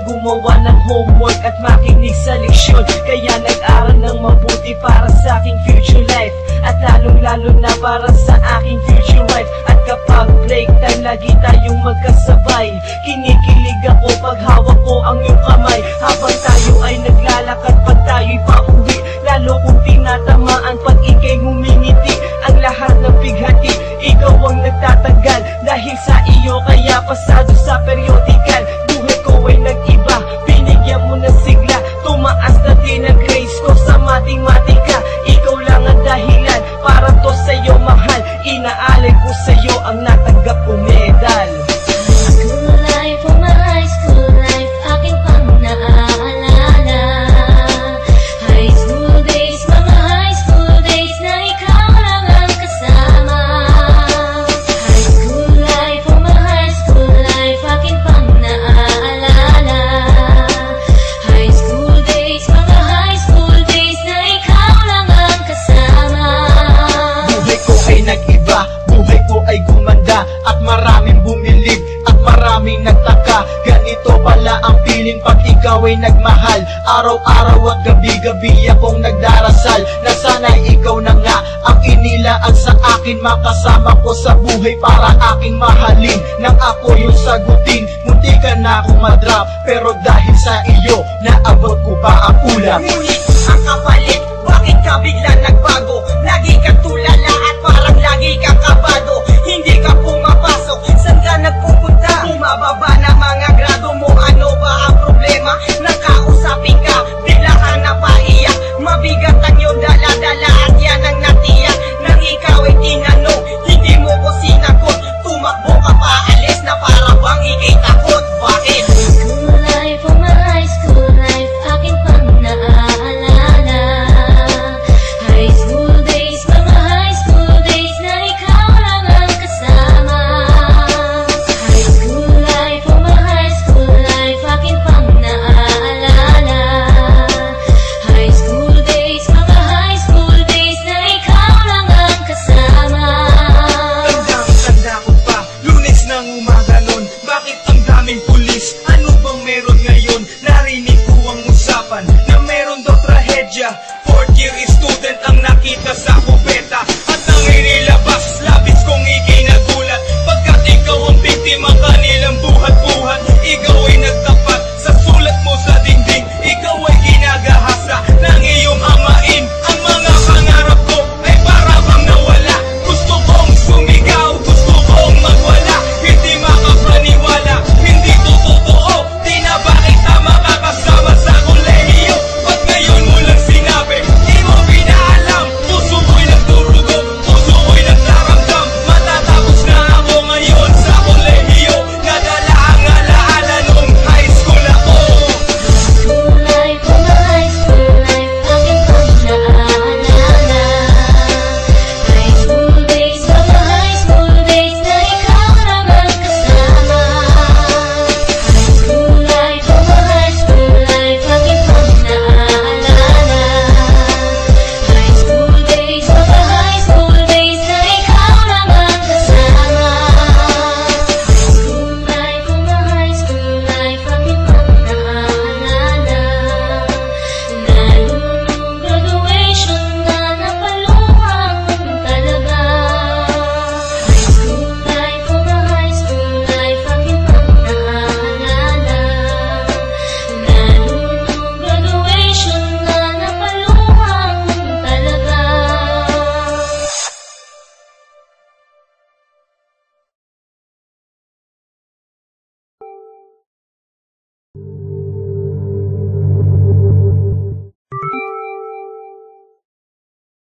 gumawa ng homework at makinig sa leksyon. Kaya nag-aral ng mabuti para sa aking future life, at lalong-lalo na para sa aking future wife. At kapag break time, lagi tayong magkasabay. Kinikilig ako pag hawak ko ang iyong kamay, habang tayo ay naglalakad pag tayo'y pauwi. Lalo kung tinatamaan pag ika'y ngumingiti. Ang lahat ng bighati, ikaw ang nagtatagal. Dahil sa iyo kaya pasado sa periodical. Buhay ko ay nag-iba, binigyan mo ng sigla. Tumaas na din ang grades ko sa matematika. Ikaw lang ang dahilan para to sa'yo mahal. Inaalay ko sa'yo ang natanggap kong medal. School life, oh my high school life, aking pang naaalala. High school days, mga high school days na ikaw lang ang kasama. High school life, oh my high school life, aking pang naaalala. High school days, mga high school days na ikaw lang ang kasama. Buhay ko ay nag-iba, buhay ko ay gumanda, at maraming bumilig at maraming nagtaka. Ganito pala ang feeling pag ikaw ay nagmahal. Araw-araw at gabi-gabi akong nagdarasal na sana'y ikaw na nga ang inilaan sa akin. Makasama ko sa buhay para aking mahalin. Nang ako yung sagutin, munti ka na akong madrop, pero dahil sa iyo, naabot ko pa ang ulam. Ngunit ang kapalit, bakit ka bigla nagbago?